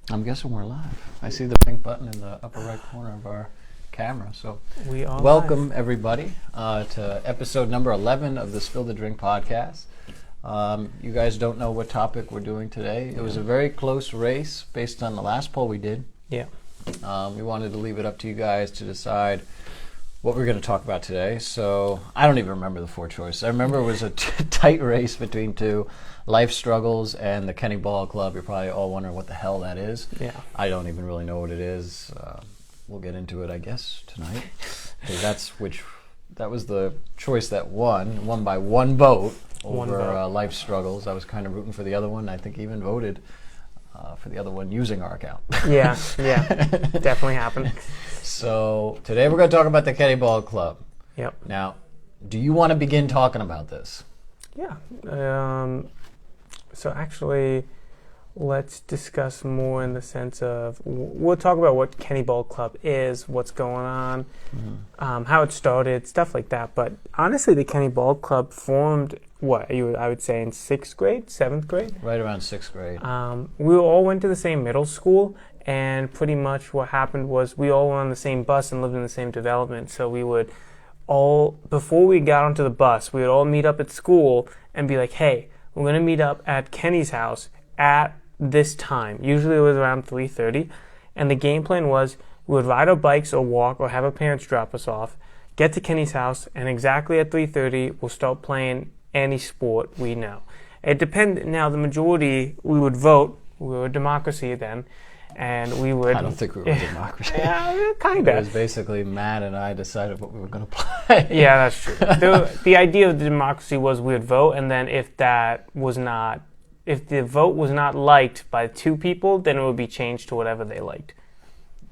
I'm guessing we're live. I see the pink button in the upper right corner of our camera. So, we are welcome live. everybody to episode number 11 of the Spill the Drink podcast. You guys don't know what topic we're doing today. It was a very close race based on the last poll we did. Yeah. We wanted to leave it up to you guys to decide what we're going to talk about today. So I don't even remember the four choices. I remember it was a tight race between two, Life Struggles and the Kenny Ball Club. You're probably all wondering what the hell that is. Yeah. I don't even really know what it is. We'll get into it, I guess, tonight. That was the choice that won by one vote over Life Struggles. I was kind of rooting for the other one. I think even voted for the other one using our account. Yeah, definitely happened. So today we're going to talk about the Kenny Ball Club. Yep. Now, do you want to begin talking about this? Yeah. So actually, let's discuss more in the sense of, we'll talk about what Kenny Ball Club is, what's going on, how it started, stuff like that. But honestly, the Kenny Ball Club formed, I would say in 6th grade, 7th grade? Right around 6th grade. We all went to the same middle school, and pretty much what happened was we all were on the same bus and lived in the same development. So we would all, before we got onto the bus, we would all meet up at school and be like, hey, we're going to meet up at Kenny's house at this time. Usually it was around 3:30. And the game plan was we would ride our bikes or walk or have our parents drop us off, get to Kenny's house, and exactly at 3:30 we'll start playing any sport we know. It depended. Now, the majority, we would vote. We were a democracy then. And we would... I don't think we were a democracy. Yeah, kind of. It was basically Matt and I decided what we were going to play. Yeah, that's true. The idea of the democracy was we would vote, and then if the vote was not liked by 2 people, then it would be changed to whatever they liked.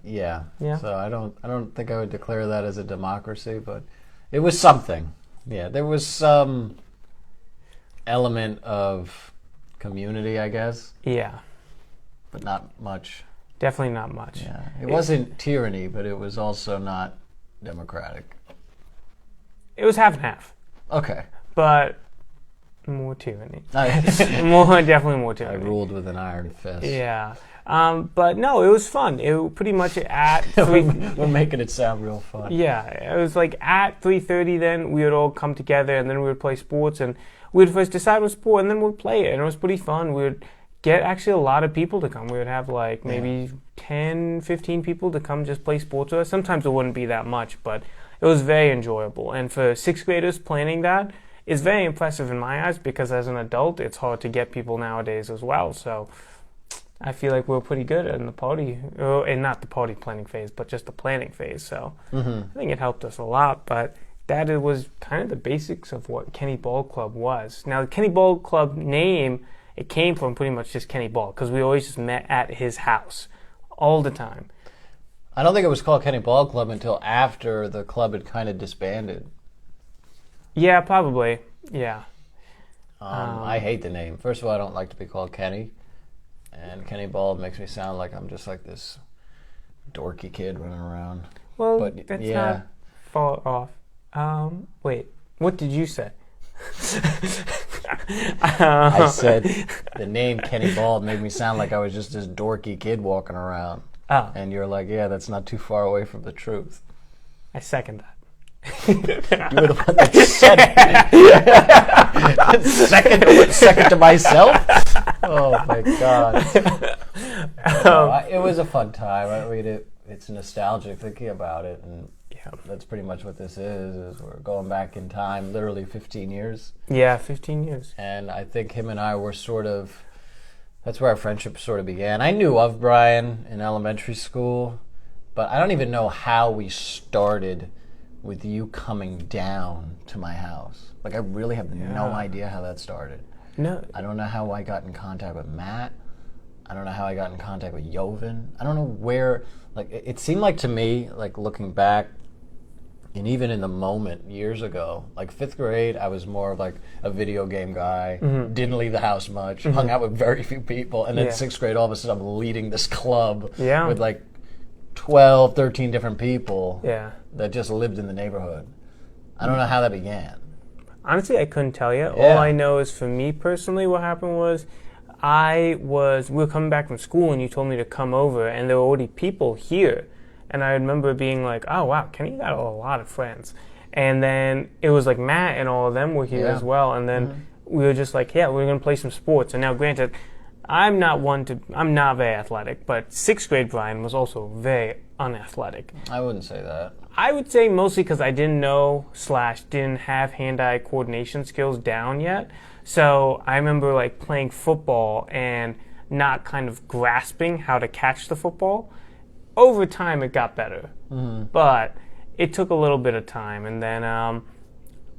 Yeah. Yeah. So I don't think I would declare that as a democracy, but it was something. Yeah, there was some element of community, I guess. Yeah. But not much. Definitely not much. Yeah. It wasn't tyranny, but it was also not democratic. It was half and half. Okay. But more tyranny. Definitely more I tyranny. ruled with an iron fist. Yeah. But no, it was fun. It pretty much at We're making it sound real fun. Yeah, it was like at 3:30 then we would all come together and then we would play sports, and we would first decide what sport and then we'd play it, and it was pretty fun. We would get actually a lot of people to come. We would have like maybe 10, 15 people to come just play sports with us. Sometimes it wouldn't be that much, but it was very enjoyable. And for 6th graders, planning that is very impressive in my eyes, because as an adult, it's hard to get people nowadays as well. So I feel like we're pretty good in the party, and not the party planning phase, but just the planning phase. So I think it helped us a lot. But that was kind of the basics of what Kenny Ball Club was. Now, the Kenny Ball Club name, it came from pretty much just Kenny Ball, because we always just met at his house all the time. I don't think it was called Kenny Ball Club until after the club had kind of disbanded. Yeah, probably. Yeah. I hate the name. First of all, I don't like to be called Kenny. And Kenny Ball makes me sound like I'm just like this dorky kid running around. Well, but, that's not far off. Wait, what did you say? I said the name Kenny Ball made me sound like I was just this dorky kid walking around. Oh. And you're like, yeah, that's not too far away from the truth. I second that. You were the one that said it. Second to myself? Oh, my God. It was a fun time. I mean, it's nostalgic thinking about it, and that's pretty much what this is we're going back in time, literally 15 years. Yeah, 15 years. And I think him and I were that's where our friendship sort of began. I knew of Brian in elementary school, but I don't even know how we started with you coming down to my house. Like, I really have no idea how that started. No. I don't know how I got in contact with Matt. I don't know how I got in contact with Joven. I don't know where, like, it seemed like to me, like, looking back, and even in the moment years ago, like 5th grade, I was more of like a video game guy, didn't leave the house much, hung out with very few people, and then 6th grade, all of a sudden I'm leading this club with like 12, 13 different people that just lived in the neighborhood. I don't know how that began. Honestly, I couldn't tell you. All I know is, for me personally, what happened was we were coming back from school and you told me to come over and there were already people here. And I remember being like, oh wow, Kenny got a lot of friends. And then it was like Matt and all of them were here as well. And then we were just like, yeah, we're going to play some sports. And now granted, I'm not very athletic, but 6th grade Brian was also very unathletic. I wouldn't say that. I would say mostly because I didn't didn't have hand-eye coordination skills down yet. So I remember like playing football and not kind of grasping how to catch the football. Over time, it got better, but it took a little bit of time. And then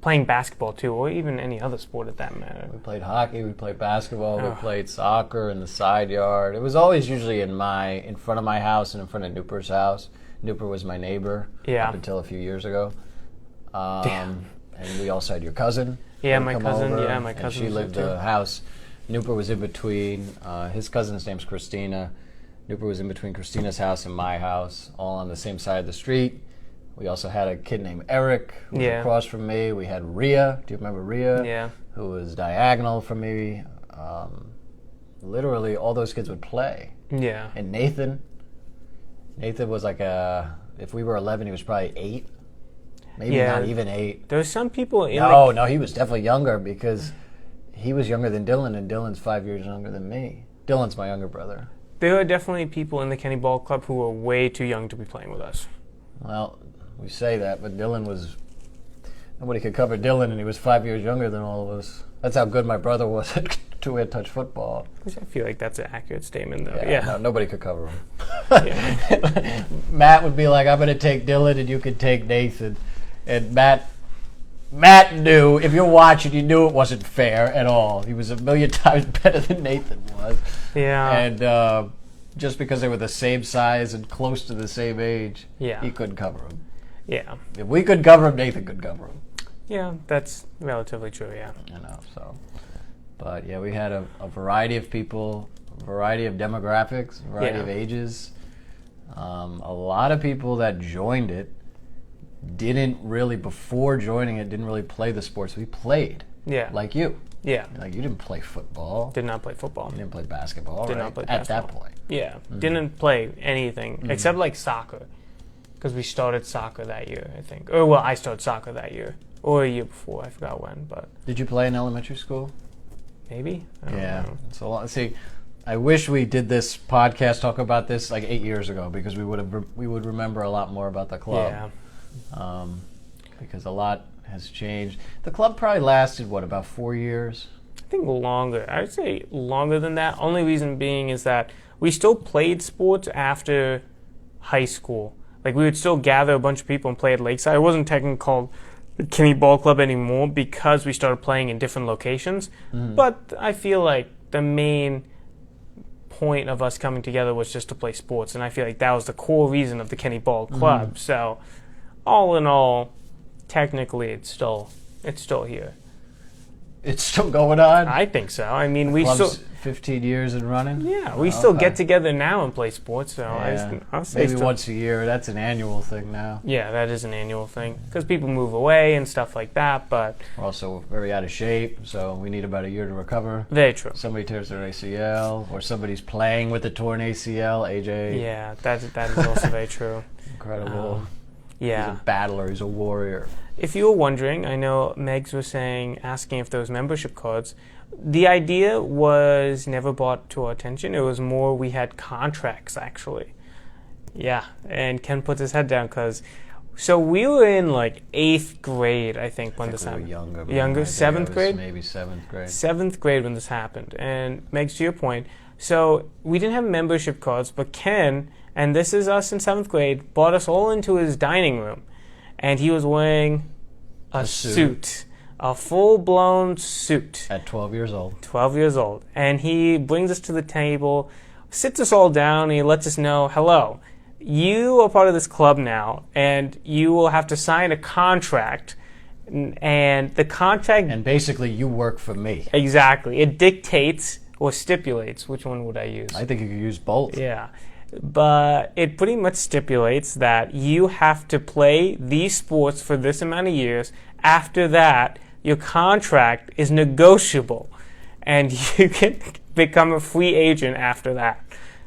playing basketball too, or even any other sport at that matter. We played hockey, we played basketball, we played soccer in the side yard. It was always usually in front of my house and in front of Nooper's house. Nooper was my neighbor up until a few years ago. And we also had your cousin. Yeah, my cousin. Yeah, my cousin. And she lived the house. Nooper was in between. His cousin's name's Christina. Nooper was in between Christina's house and my house, all on the same side of the street. We also had a kid named Eric, who was across from me. We had Rhea. Do you remember Rhea? Yeah. Who was diagonal from me. Literally, all those kids would play. Yeah. And Nathan was like if we were 11, he was probably 8. Maybe not even 8. There's some people in No, he was definitely younger because he was younger than Dylan, and Dylan's 5 years younger than me. Dylan's my younger brother. There are definitely people in the Kenny Ball Club who are way too young to be playing with us. Well, we say that, but nobody could cover Dylan, and he was 5 years younger than all of us. That's how good my brother was at two-hand touch football. Which I feel like that's an accurate statement, though. No, nobody could cover him. Matt would be like, I'm going to take Dylan, and you can take Nathan. And Matt knew, if you're watching, you knew it wasn't fair at all. He was a million times better than Nathan was. Yeah. And just because they were the same size and close to the same age, he couldn't cover him. Yeah. If we could cover him, Nathan could cover him. Yeah, that's relatively true, yeah. But yeah, we had a variety of people, a variety of demographics, a variety of ages. A lot of people that joined it before joining it, didn't really play the sports we played. Yeah. Like you. Yeah. Like you didn't play football. Did not play football. You didn't play basketball. Did not play basketball. At that point. Yeah. Didn't play anything except like soccer. Because we started soccer that year, I think. I started soccer that year. Or a year before, I forgot when. But did you play in elementary school? Maybe. I don't know. It's a lot. See, I wish we did this podcast, talk about this like 8 years ago, because we would remember a lot more about the club. Yeah. Because a lot has changed. The club probably lasted, about 4 years? I think longer. I would say longer than that. Only reason being is that we still played sports after high school. Like, we would still gather a bunch of people and play at Lakeside. It wasn't technically called the Kenny Ball Club anymore because we started playing in different locations. But I feel like the main point of us coming together was just to play sports. And I feel like that was the core reason of the Kenny Ball Club. So all in all, technically, it's still here. It's still going on? I think so. I mean, we still 15 years and running? Yeah, we still get together now and play sports. So I'll say maybe once a year. That's an annual thing now. Yeah, that is an annual thing because people move away and stuff like that. But we're also very out of shape, so we need about a year to recover. Very true. Somebody tears their ACL, or somebody's playing with a torn ACL. AJ. Yeah, that is also very true. Incredible. Yeah. He's a battler. He's a warrior. If you were wondering, I know Megs was asking if there was membership cards. The idea was never brought to our attention. It was more we had contracts, actually. Yeah, and Ken puts his head down so we were in like 8th grade, I think, when this happened. Younger, 7th grade? Maybe 7th grade. 7th grade when this happened. And Megs, to your point, so we didn't have membership cards, but Ken, and this is us in 7th grade, brought us all into his dining room. And he was wearing a suit. A full-blown suit. At 12 years old. 12 years old. And he brings us to the table, sits us all down, and he lets us know, hello, you are part of this club now, and you will have to sign a contract. And the contract... And basically, you work for me. Exactly. It dictates or stipulates. Which one would I use? I think you could use both. Yeah. But it pretty much stipulates that you have to play these sports for this amount of years. After that, your contract is negotiable. And you can become a free agent after that.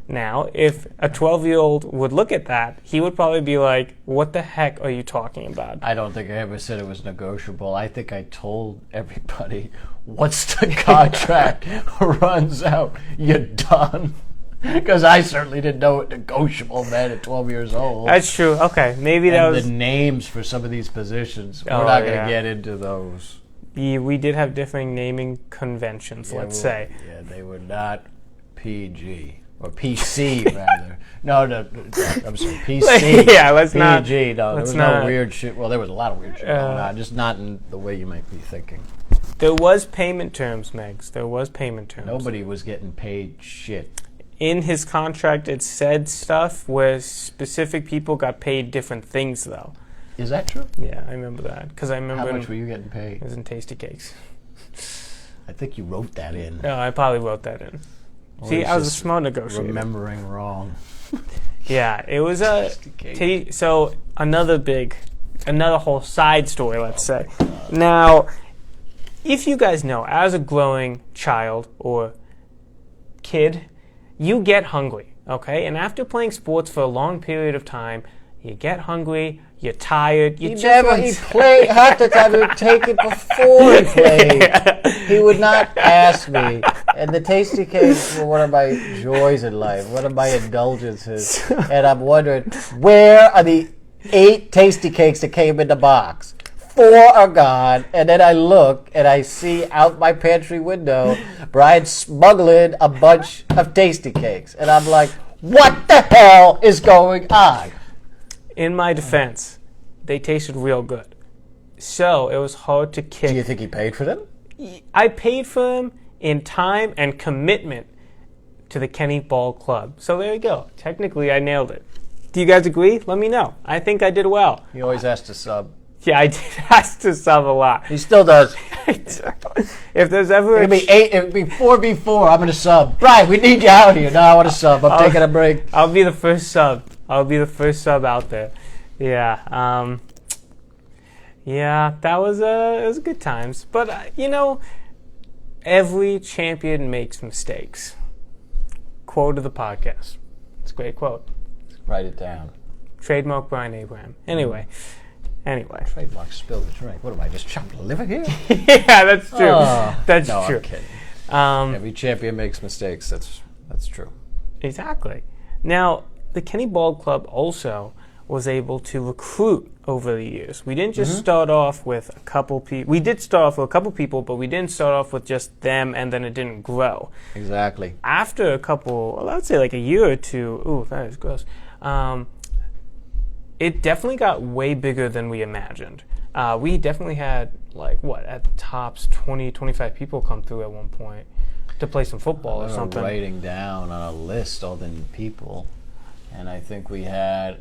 Now, if a 12-year-old would look at that, he would probably be like, what the heck are you talking about? I don't think I ever said it was negotiable. I think I told everybody, once the contract runs out, you're done. Because I certainly didn't know what negotiable meant at 12 years old. That's true. Okay, maybe that And was... the names for some of these positions, we're Oh, not going yeah. to get into those. Yeah, we did have differing naming conventions, Yeah, let's well, say. Yeah, they were not PG. Or PC, rather. No, I'm sorry, PC. Yeah, let's not- PG, no, there let's was not- no weird shit. Well, there was a lot of weird shit going on, just not in the way you might be thinking. There was payment terms, Megs. There was payment terms. Nobody was getting paid shit. In his contract, it said stuff where specific people got paid different things, though. Is that true? Yeah, I remember that. Because I remember How it much were you getting paid? was in Tasty Cakes. I think you wrote that in. No, I probably wrote that in. Or See, it's I was a just smart negotiator. remembering wrong. Yeah, it was a... Tasty Cake. So, another whole side story, let's say. Now, if you guys know, as a growing child or kid, you get hungry, okay? And after playing sports for a long period of time, you get hungry, you're tired, you just want- He played, half the time he would take it before he played. He would not ask me. And the Tasty Cakes were one of my joys in life, one of my indulgences. And I'm wondering, where are the 8 Tasty Cakes that came in the box? 4 are gone, and then I look and I see out my pantry window Brian smuggling a bunch of Tasty Cakes. And I'm like, what the hell is going on? In my defense, they tasted real good. So, it was hard to Do you kick. think he paid for them? I paid for them in time and commitment to the Kenny Ball Club. So there you go. Technically, I nailed it. Do you guys agree? Let me know. I think I did well. He always has to sub. Yeah, I did ask to sub a lot. He still does. If there's ever It'll be 8. It'll be 4v4. I'm gonna sub. Brian, we need you out here. No, I want to sub. I'm taking a break. I'll be the first sub. I'll be the first sub out there. Yeah. Yeah, that was it was good times. But every champion makes mistakes. Quote of the podcast. It's a great quote. Write it down. Trademark Brian Abraham. Anyway. Trademark spill the drink. What am I, just chopping the liver here? Yeah, that's true. That's no, true. I'm kidding. Um, Every champion makes mistakes. That's true. Exactly. Now, the Kenny Ball Club also was able to recruit over the years. We didn't just start off with a couple people. We did start off with a couple people, but we didn't start off with just them, and then it didn't grow. Exactly. After a couple, well, I'd say like a year or two, ooh, that is gross, it definitely got way bigger than we imagined. We definitely had, at the tops, 20, 25 people come through at one point to play some football or something. Writing down on a list all the people. And I think we had,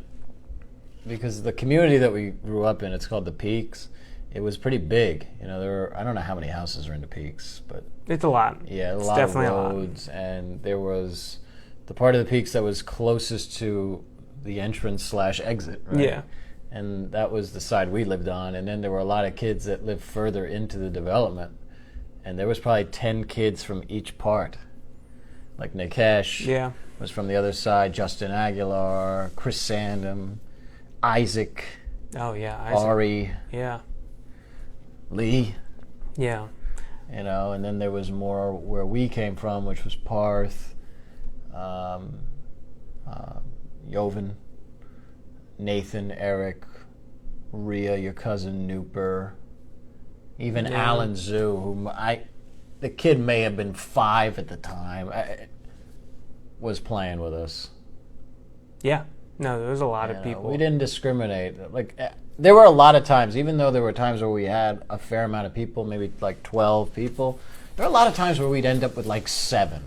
because the community that we grew up in, it's called the Peaks. It was pretty big. There were, I don't know how many houses are in the Peaks, but It's a lot. yeah, It's a lot definitely a of lot. roads. And there was the part of the Peaks that was closest to the entrance/exit, right? Yeah. And that was the side we lived on. And then there were a lot of kids that lived further into the development. And there was probably 10 kids from each part. Like Nikesh Yeah. was from the other side, Justin Aguilar, Chris Sandham, Isaac, Oh, yeah. Isaac. Ari, Yeah. Lee, Yeah. and then there was more where we came from, which was Parth, Jovan, Nathan, Eric, Rhea, your cousin, Nooper, even Yeah. Alan Zoo, whom the kid may have been 5 at the time, was playing with us. Yeah. No, there was a lot of people. We didn't discriminate. There were a lot of times, even though there were times where we had a fair amount of people, maybe 12 people, there were a lot of times where we'd end up with 7.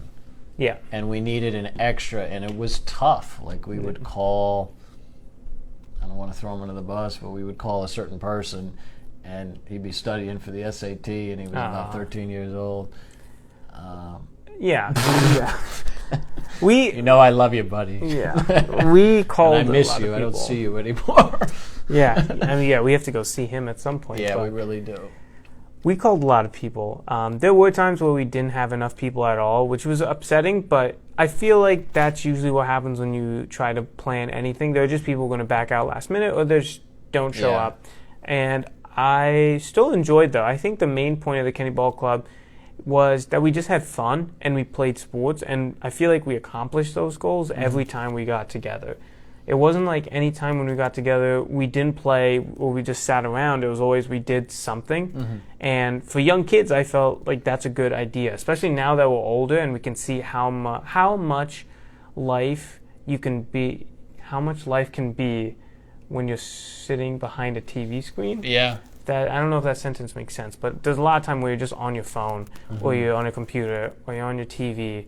Yeah. And we needed an extra, and it was tough. We would call, I don't want to throw him under the bus, but we would call a certain person, and he'd be studying for the SAT, and he was about 13 years old. Yeah. Yeah. We I love you, buddy. Yeah. We called And I miss a lot you. of I don't people. see you anymore. Yeah. I mean, yeah, we have to go see him at some point. Yeah, but we really do. We called a lot of people. There were times where we didn't have enough people at all, which was upsetting, but I feel like that's usually what happens when you try to plan anything. There are just people going to back out last minute, or they just don't show up. And I still enjoyed, though. I think the main point of the Kenny Ball Club was that we just had fun and we played sports, and I feel like we accomplished those goals every time we got together. It wasn't like any time when we got together we didn't play or we just sat around. It was always we did something. And for young kids, I felt like that's a good idea, especially now that we're older and we can see how much life can be when you're sitting behind a TV screen. Yeah. That I don't know if that sentence makes sense, but there's a lot of time where you're just on your phone or you're on a computer or you're on your TV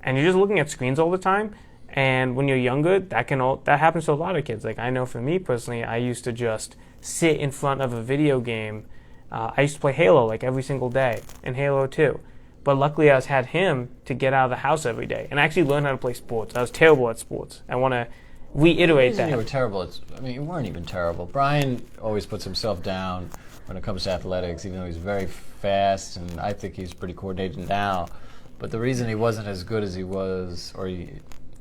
and you're just looking at screens all the time. And when you're younger, that happens to a lot of kids. Like I know for me personally, I used to just sit in front of a video game. I used to play Halo like every single day, and Halo 2. But luckily, I had him to get out of the house every day and actually learn how to play sports. I was terrible at sports. I want to reiterate that. You were terrible. You weren't even terrible. Brian always puts himself down when it comes to athletics, even though he's very fast, and I think he's pretty coordinated now. But the reason he wasn't as good as he was,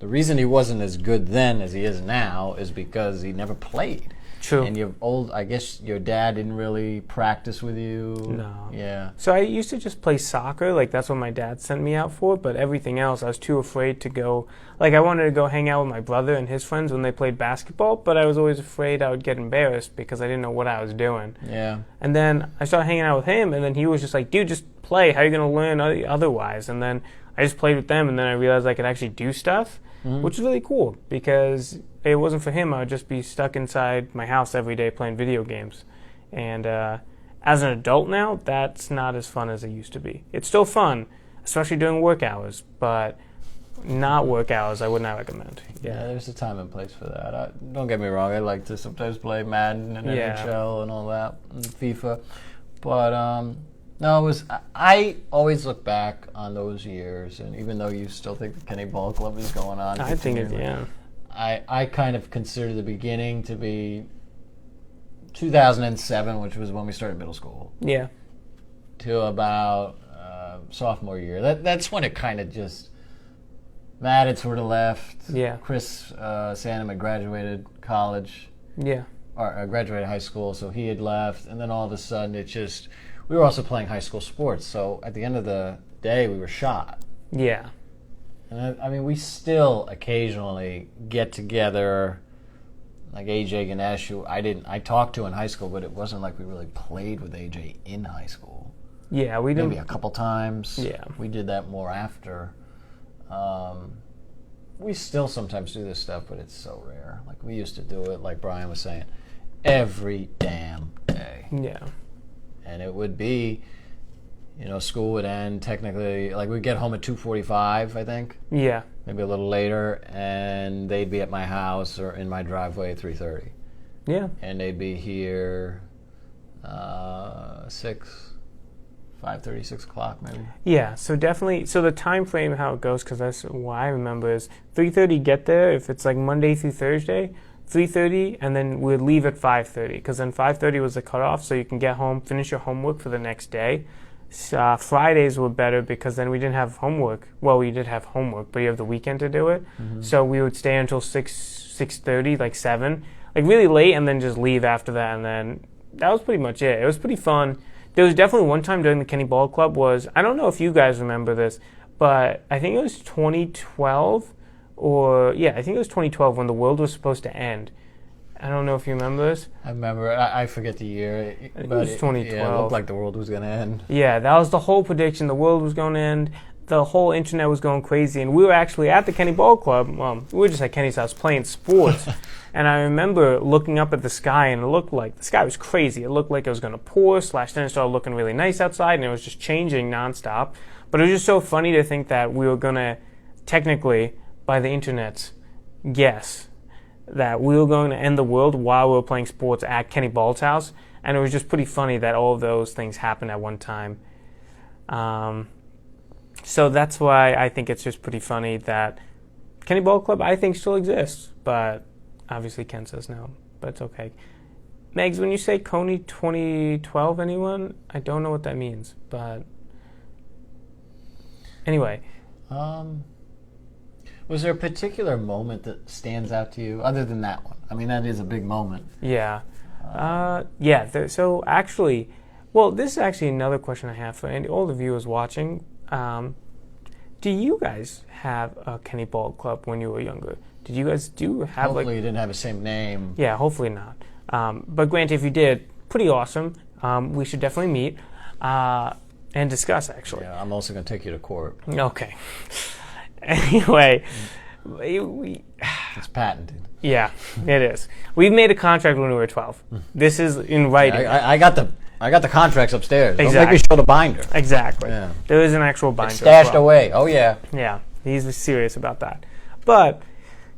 the reason he wasn't as good then as he is now is because he never played. True. And I guess your dad didn't really practice with you. No. Yeah. So I used to just play soccer, like that's what my dad sent me out for, but everything else I was too afraid to go. Like I wanted to go hang out with my brother and his friends when they played basketball, but I was always afraid I would get embarrassed because I didn't know what I was doing. Yeah. And then I started hanging out with him, and then he was just like, dude, just play. How are you going to learn otherwise? And then I just played with them, and then I realized I could actually do stuff, which is really cool because it wasn't for him. I would just be stuck inside my house every day playing video games. And as an adult now, that's not as fun as it used to be. It's still fun, especially during work hours, but not work hours I would not recommend. Yeah, there's a time and place for that. Don't get me wrong, I like to sometimes play Madden and NHL and all that, and FIFA. But no, I always look back on those years, and even though you still think the Kenny Ball Club is going on, I think it's, I kind of consider the beginning to be 2007, which was when we started middle school. Yeah. To about sophomore year. That's when it kind of just, Matt had sort of left. Yeah. Chris Sanham had graduated college. Yeah. Or graduated high school, so he had left, and then all of a sudden it just, we were also playing high school sports, so at the end of the day we were shot. Yeah. And I mean, we still occasionally get together, like AJ Ganesh, who I talked to in high school, but it wasn't like we really played with AJ in high school. Yeah, we did. Maybe a couple times. Yeah. We did that more after. We still sometimes do this stuff, but it's so rare. Like we used to do it, like Brian was saying, every damn day. Yeah. And it would be, school would end technically, like we'd get home at 2:45, I think. Yeah. Maybe a little later, and they'd be at my house or in my driveway at 3:30. Yeah. And they'd be here 5:30, 6 o'clock maybe. Yeah, so definitely, so the time frame, how it goes, because that's what I remember, is 3:30 get there, if it's like Monday through Thursday, 3:30, and then we'd leave at 5:30, because then 5:30 was the cutoff, so you can get home, finish your homework for the next day. Fridays were better because then we didn't have homework. Well, we did have homework, but you have the weekend to do it. Mm-hmm. So we would stay until 6:30, like 7, like really late, and then just leave after that, and then that was pretty much it. It was pretty fun. There was definitely one time during the Kenny Ball Club I don't know if you guys remember this, but I think it was 2012, I think it was 2012 when the world was supposed to end. I don't know if you remember this. I remember. I forget the year. It was 2012. Yeah, it looked like the world was going to end. Yeah, that was the whole prediction. The world was going to end. The whole internet was going crazy. And we were actually at the Kenny Ball Club. We were just at Kenny's house playing sports. And I remember looking up at the sky, and it looked like the sky was crazy. It looked like it was going to pour, then it started looking really nice outside, and it was just changing nonstop. But it was just so funny to think that we were going to, technically, by the internet's guess, that we were going to end the world while we were playing sports at Kenny Ball's house. And it was just pretty funny that all of those things happened at one time. So that's why I think it's just pretty funny that Kenny Ball Club, I think, still exists. But obviously Ken says no, but it's okay. Megs, when you say Coney 2012, anyone? I don't know what that means, but anyway. Was there a particular moment that stands out to you, other than that one? I mean, that is a big moment. Yeah. So actually, well, this is actually another question I have for all the viewers watching. Do you guys have a Kenny Ball Club when you were younger? Did you guys have Hopefully you didn't have the same name. Yeah, hopefully not. But granted, if you did, pretty awesome. We should definitely meet and discuss, actually. Yeah, I'm also going to take you to court. Okay. Anyway, It's patented. yeah, it is. We've made a contract when we were 12. This is in writing. I got the contracts upstairs. Don't Exactly. make me show the binder. Exactly. Yeah. There is an actual binder. It's as stashed well. away. Oh yeah. Yeah, he's serious about that. But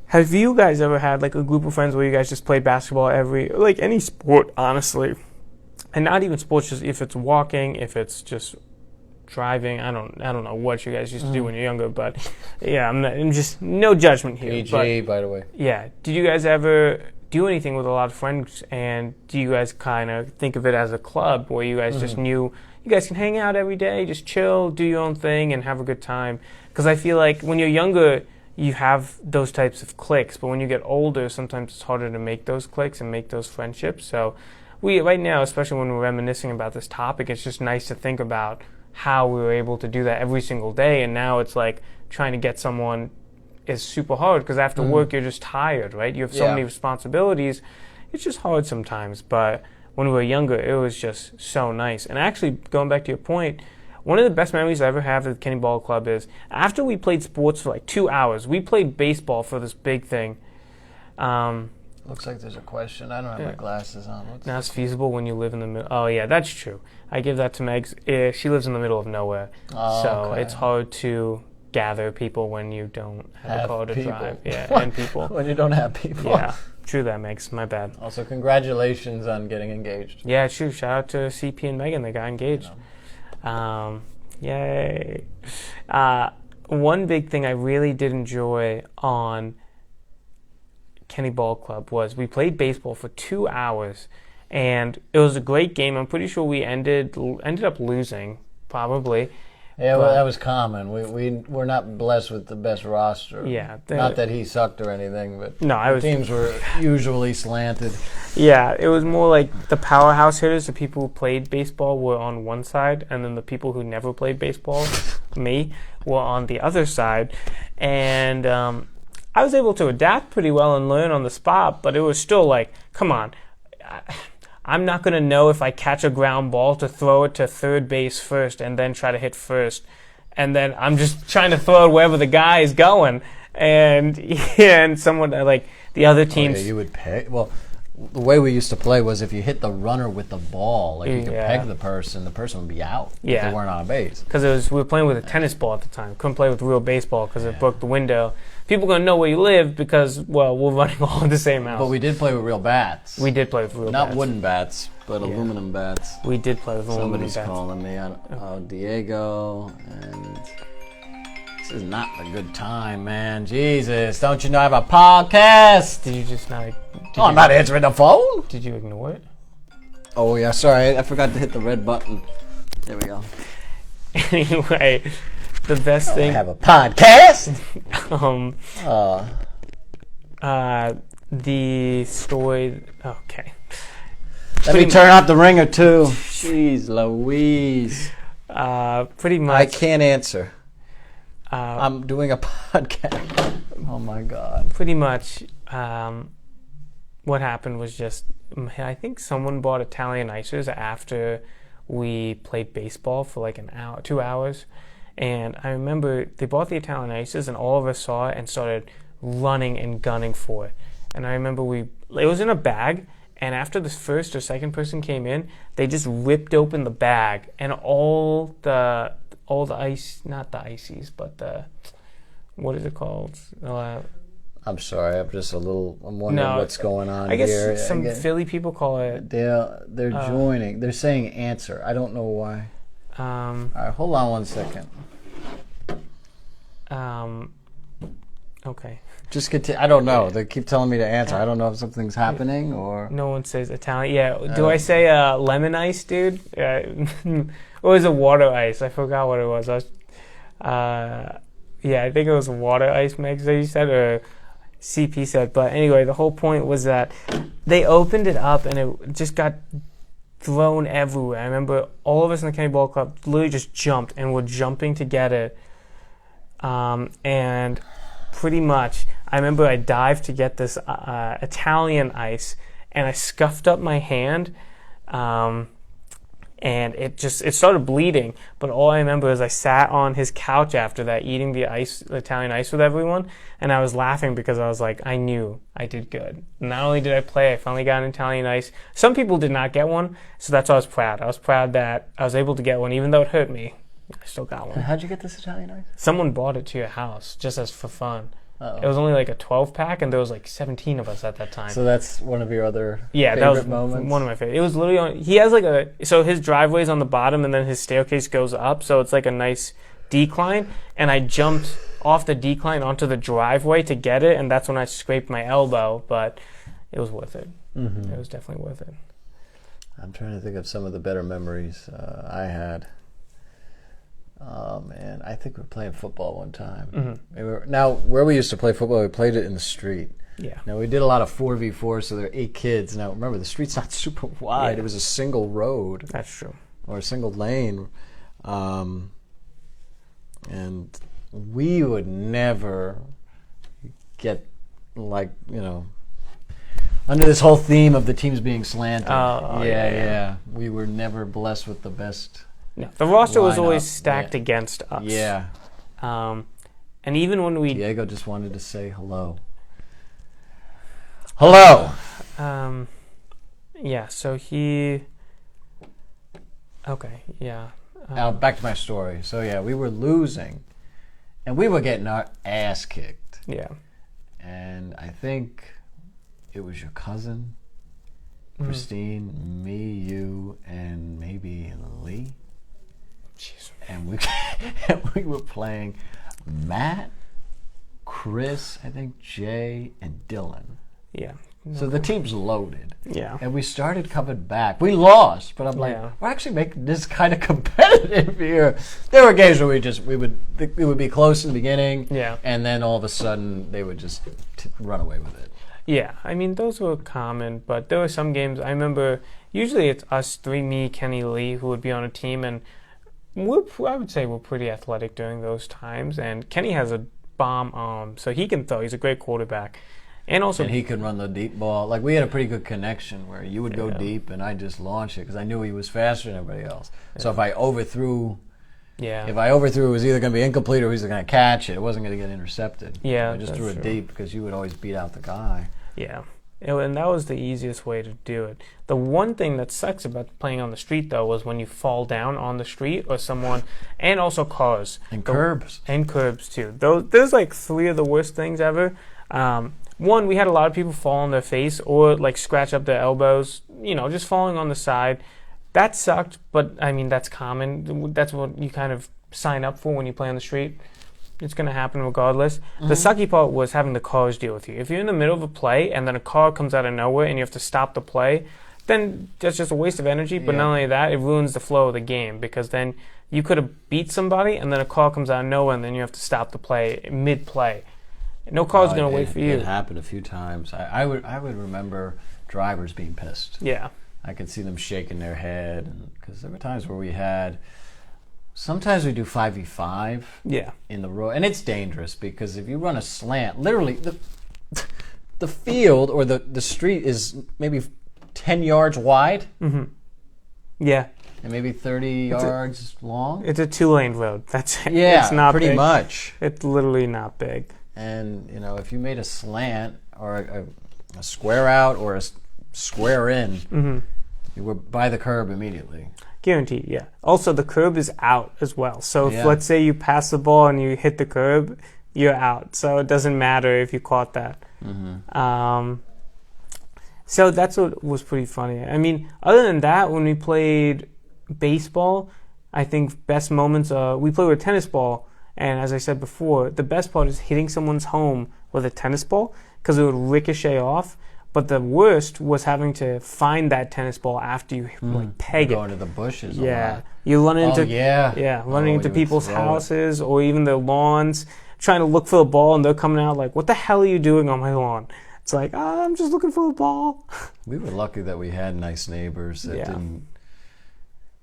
have you guys ever had like a group of friends where you guys just played basketball like any sport, honestly, and not even sports, just if it's walking, if it's just driving. I don't know what you guys used to do when you're younger, but yeah, I'm just no judgment here. PG, by the way. Yeah, did you guys ever do anything with a lot of friends, and do you guys kind of think of it as a club where you guys just knew you guys can hang out every day, just chill, do your own thing, and have a good time? Because I feel like when you're younger, you have those types of cliques, but when you get older, sometimes it's harder to make those cliques and make those friendships. So we, right now, especially when we're reminiscing about this topic, it's just nice to think about how we were able to do that every single day, and now it's like trying to get someone is super hard because after work you're just tired, right? You have so many responsibilities. It's just hard sometimes, but when we were younger, it was just so nice. And actually, going back to your point, one of the best memories I ever have at the Kenny Ball Club is after we played sports for like 2 hours, we played baseball for this big thing. Looks like there's a question. I don't have my glasses on. Now it's feasible when you live in the middle. Oh yeah, that's true. I give that to Megs. She lives in the middle of nowhere, so it's hard to gather people when you don't have a car to drive. Yeah, and people. When you don't have people. Yeah, true that, Megs. My bad. Also, congratulations on getting engaged. Yeah, true. Shout out to CP and Megan. They got engaged. Yay. One big thing I really did enjoy on Kenny Ball Club was we played baseball for 2 hours, and it was a great game. I'm pretty sure we ended up losing, probably. Yeah, well, that was common. We're not blessed with the best roster. Yeah, not that he sucked or anything, but no, teams were usually slanted. Yeah, it was more like the powerhouse hitters, the people who played baseball, were on one side, and then the people who never played baseball, me, were on the other side. And I was able to adapt pretty well and learn on the spot, but it was still like, come on. I'm not going to know if I catch a ground ball to throw it to third base first and then try to hit first. And then I'm just trying to throw it wherever the guy is going. And someone, like, the other teams... Oh, yeah, you would peg... Well, the way we used to play was if you hit the runner with the ball, like you could peg the person would be out if they weren't on a base. Because we were playing with a tennis ball at the time. Couldn't play with real baseball because it broke the window. People are going to know where you live because, well, we're running all in the same house. But we did play with real bats. We did play with real bats. Not wooden bats, but aluminum bats. We did play with aluminum bats. Somebody's calling me on Diego, and this is not a good time, man. Jesus, don't you know I have a podcast? Did you just not... I'm not answering the phone. Did you ignore it? Oh, yeah, sorry. I forgot to hit the red button. There we go. Anyway... The best thing. I have a podcast. The story. Okay. Let me turn off the ringer too. Jeez, Louise. Pretty much. I can't answer. I'm doing a podcast. Oh my God. Pretty much. What happened was just, I think someone bought Italian icers after we played baseball for like an hour, 2 hours. And I remember they bought the Italian ices, and all of us saw it and started running and gunning for it. And I remember it was in a bag, and after the first or second person came in, they just ripped open the bag, and all the ice, not the ices, but what is it called? I'm sorry, I'm wondering what's going on I guess here. Some Philly people call it... They're joining. They're saying answer. I don't know why. All right, hold on 1 second. Okay. Just continue. I don't know. They keep telling me to answer. I don't know if something's happening or. No one says Italian. Yeah. Do I say lemon ice, dude? Or was it water ice? I forgot what it was. Yeah, I think it was water ice mix that you said, or CP said. But anyway, the whole point was that they opened it up and it just got thrown everywhere. I remember all of us in the Kenny Ball Club literally just jumped and were jumping to get it. And pretty much, I remember I dived to get this Italian ice, and I scuffed up my hand, and it started bleeding. But all I remember is I sat on his couch after that, eating the Italian ice with everyone, and I was laughing because I was like, I knew I did good. Not only did I play, I finally got an Italian ice. Some people did not get one, so that's why I was proud. I was proud that I was able to get one, even though it hurt me. I still got one. How'd you get this Italian ice? Someone brought it to your house just as for fun. Uh-oh. It was only like a 12-pack, and there was like 17 of us at that time. So that's one of your other that was moments? One of my favorite. It was literally he has like so his driveway's on the bottom, and then his staircase goes up, so it's like a nice decline, and I jumped off the decline onto the driveway to get it, and that's when I scraped my elbow, but it was worth it. Mm-hmm. It was definitely worth it. I'm trying to think of some of the better memories I had. Oh man, I think we were playing football one time. Mm-hmm. Now, where we used to play football, we played it in the street. Yeah. Now, we did a lot of 4v4, so there are 8 kids. Now, remember, the street's not super wide. Yeah. It was a single road. That's true. Or a single lane. And we would never get, like, under this whole theme of the teams being slanted. Yeah. We were never blessed with the best. No, the roster was always stacked against us. Yeah. And even when Diego just wanted to say hello. Hello! Yeah, so he... Okay, yeah. Now, back to my story. So, yeah, we were losing, and we were getting our ass kicked. Yeah. And I think it was your cousin, Christine, me, you, and maybe Lee. Jeez. And we were playing Matt, Chris, I think Jay, and Dylan. Yeah. So the team's loaded. Yeah. And we started coming back. We lost, but I'm like, we're actually making this kind of competitive here. There were games where we would be close in the beginning, and then all of a sudden they would just run away with it. Yeah, I mean, those were common, but there were some games, I remember, usually it's us three, me, Kenny, Lee, who would be on a team, and I would say we're pretty athletic during those times, and Kenny has a bomb arm, so he can throw. He's a great quarterback. And he could run the deep ball. Like, we had a pretty good connection where you would go deep and I'd just launch it because I knew he was faster than everybody else. Yeah. So if I overthrew, it was either going to be incomplete or he was going to catch it. It wasn't going to get intercepted. Yeah, I just threw it deep because you would always beat out the guy. Yeah. And that was the easiest way to do it. The one thing that sucks about playing on the street, though, was when you fall down on the street or someone, and also cars. And curbs. And curbs, too. There's like 3 of the worst things ever. One, we had a lot of people fall on their face or like scratch up their elbows, just falling on the side. That sucked, but I mean, that's common. That's what you kind of sign up for when you play on the street. It's going to happen regardless. Mm-hmm. The sucky part was having the cars deal with you. If you're in the middle of a play and then a car comes out of nowhere and you have to stop the play, then that's just a waste of energy. But not only that, it ruins the flow of the game because then you could have beat somebody and then a car comes out of nowhere and then you have to stop the play mid-play. No car's going to wait for you. It happened a few times. I would remember drivers being pissed. Yeah. I could see them shaking their head because there were times where we had. Sometimes we do 5v5. Yeah. In the road, and it's dangerous because if you run a slant, literally the field or the street is maybe 10 yards wide. Mm-hmm. Yeah. And maybe 30 yards long. It's a 2-lane road. That's it. Yeah, it's not pretty big. much. It's literally not big. And, if you made a slant or a square out or a square in, you were by the curb immediately. Guaranteed, yeah. Also, the curb is out as well. So if, let's say, you pass the ball and you hit the curb, you're out. So it doesn't matter if you caught that. Mm-hmm. So that's what was pretty funny. I mean, other than that, when we played baseball, I think best moments, we played with tennis ball. And as I said before, the best part is hitting someone's home with a tennis ball because it would ricochet off. But the worst was having to find that tennis ball after you like peg it. Going to the bushes. Yeah, you run into running into you would people's throw it. houses or even their lawns, trying to look for a ball, and they're coming out like, "What the hell are you doing on my lawn?" It's like, I'm just looking for a ball. We were lucky that we had nice neighbors that didn't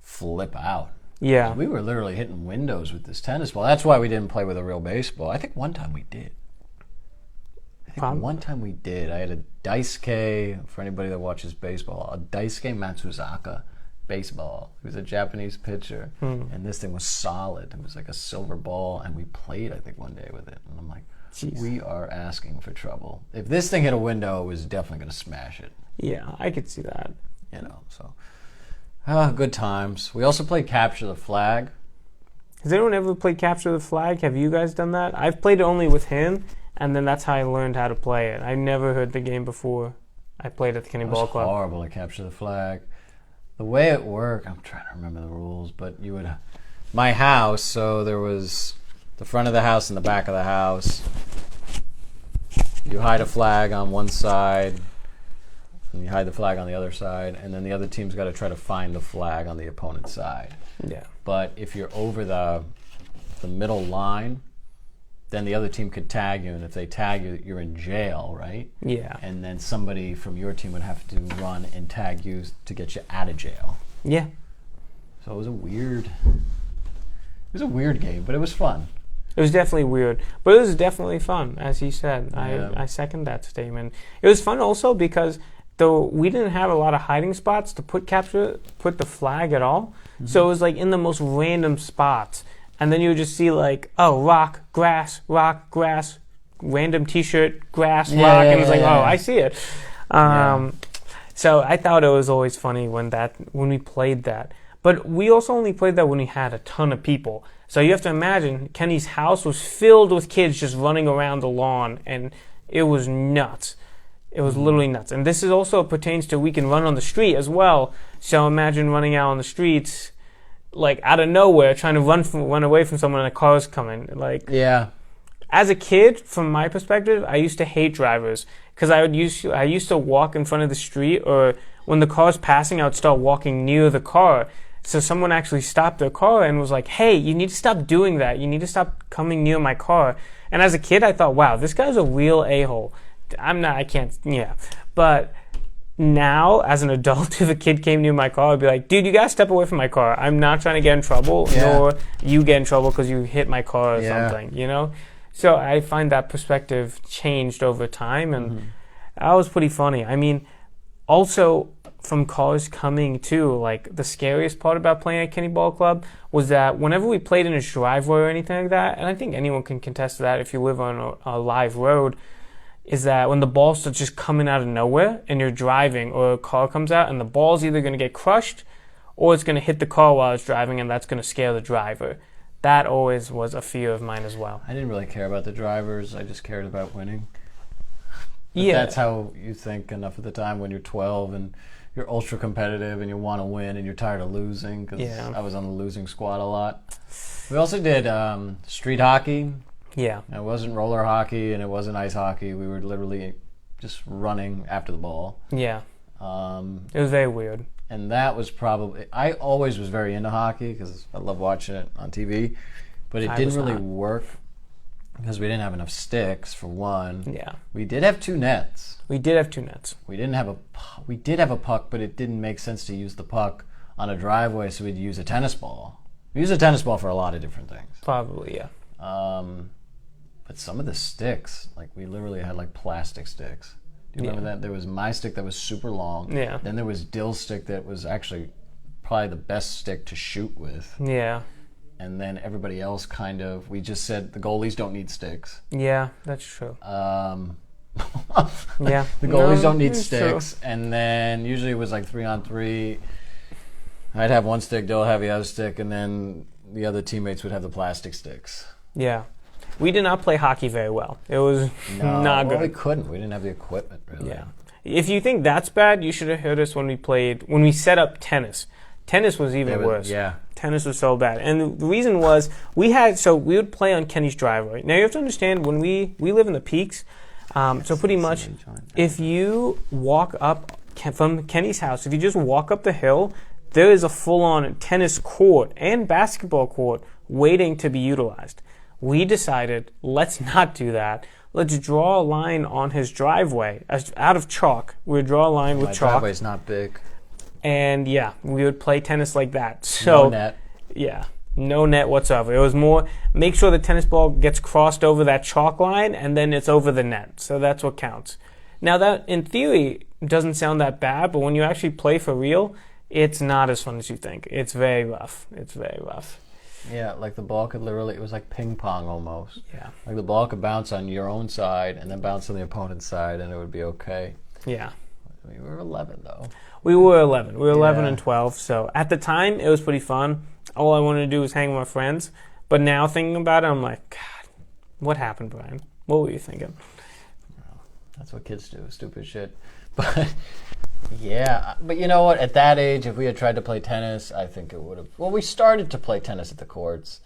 flip out. Yeah, We were literally hitting windows with this tennis ball. That's why we didn't play with a real baseball. I think one time we did. One time we did. I had a Daisuke, for anybody that watches baseball, a Daisuke Matsuzaka baseball. He was a Japanese pitcher, and this thing was solid. It was like a silver ball, and we played, I think, one day with it. And I'm like, Jeez. We are asking for trouble. If this thing hit a window, it was definitely going to smash it. Yeah, I could see that. So good times. We also played Capture the Flag. Has anyone ever played Capture the Flag? Have you guys done that? I've played it only with him, and then that's how I learned how to play it. I never heard the game before I played at the Kenny It was Ball Club. horrible to Capture the Flag. The way it worked, I'm trying to remember the rules, but you would... My house, so there was the front of the house and the back of the house. You hide a flag on one side, and you hide the flag on the other side, and then the other team's got to try to find the flag on the opponent's side. Yeah. But if you're over the middle line, then the other team could tag you, and if they tag you, you're in jail, right? Yeah. And then somebody from your team would have to run and tag you to get you out of jail. Yeah. So it was a weird game, but it was fun. It was definitely weird, but it was definitely fun, as he said. Yeah. I second that statement. It was fun also because though we didn't have a lot of hiding spots to put the flag at all, so it was like in the most random spots, and then you would just see like, oh, rock, grass, random T-shirt, grass, rock, and it's like, oh, I see it. So I thought it was always funny when we played that. But we also only played that when we had a ton of people. So you have to imagine Kenny's house was filled with kids just running around the lawn, and it was nuts. It was literally nuts. And this is also pertains to we can run on the street as well. So imagine running out on the streets, like out of nowhere, trying to run away from someone and a car's coming. Like, Yeah. as a kid, from my perspective, I used to hate drivers because I used to walk in front of the street, or when the car's passing, I would start walking near the car. So someone actually stopped their car and was like, hey, you need to stop doing that. You need to stop coming near my car. And as a kid, I thought, wow, this guy's a real a-hole. But now, as an adult, if a kid came near my car, I'd be like, dude, you gotta step away from my car. I'm not trying to get in trouble, nor you get in trouble because you hit my car or something, you know? So I find that perspective changed over time, and that was pretty funny. I mean, also from cars coming too, like the scariest part about playing at Kenny Ball Club was that whenever we played in his driveway or anything like that, and I think anyone can contest to that if you live on a live road, is that when the ball starts just coming out of nowhere and you're driving, or a car comes out and the ball's either going to get crushed or it's going to hit the car while it's driving, and that's going to scare the driver. That always was a fear of mine as well. I didn't really care about the drivers. I just cared about winning. But Yeah. that's how you think enough of the time when you're 12 and you're ultra competitive and you want to win and you're tired of losing, because I was on the losing squad a lot. We also did street hockey. Yeah. It wasn't roller hockey and it wasn't ice hockey. We were literally just running after the ball. Yeah. It was very weird. And that was probably... I always was very into hockey because I love watching it on TV. But it didn't really work because we didn't have enough sticks, for one. Yeah. We did have 2 nets. We did have 2 nets. We did have a puck, but it didn't make sense to use the puck on a driveway, so we'd use a tennis ball. We use a tennis ball for a lot of different things. Probably, yeah. But some of the sticks, like we literally had like plastic sticks. Do you remember that? There was my stick that was super long. Yeah. Then there was Dill's stick that was actually probably the best stick to shoot with. Yeah. And then everybody else we just said the goalies don't need sticks. Yeah, that's true. The goalies don't need sticks. True. And then usually it was like 3-on-3. I'd have one stick, Dill have the other stick, and then the other teammates would have the plastic sticks. Yeah. We did not play hockey very well. It was not good. We couldn't. We didn't have the equipment, really. Yeah. If you think that's bad, you should have heard us when we set up tennis. Tennis was even worse. Yeah. Tennis was so bad. And the reason was we would play on Kenny's driveway. Now you have to understand, when we live in the Peaks, so pretty much if you walk up from Kenny's house, if you just walk up the hill, there is a full-on tennis court and basketball court waiting to be utilized. We decided, let's not do that. Let's draw a line on his driveway out of chalk. We would draw a line with My chalk. driveway's not big. And yeah, we would play tennis like that. So No net. yeah, no net whatsoever. It was more make sure the tennis ball gets crossed over that chalk line and then it's over the net. So that's what counts. Now that in theory doesn't sound that bad, but when you actually play for real, it's not as fun as you think. It's very rough. It's very rough. Yeah, like the ball could literally, it was like ping pong almost. Yeah. Like the ball could bounce on your own side and then bounce on the opponent's side and it would be okay. Yeah. I mean, we were 11 though. We were 11. We were 11 Yeah. and 12. So at the time, it was pretty fun. All I wanted to do was hang with my friends. But now thinking about it, I'm like, God, what happened, Brian? What were you thinking? That's what kids do, stupid shit. But yeah, but you know what? At that age, if we had tried to play tennis, I think it would have. Well, we started to play tennis at the courts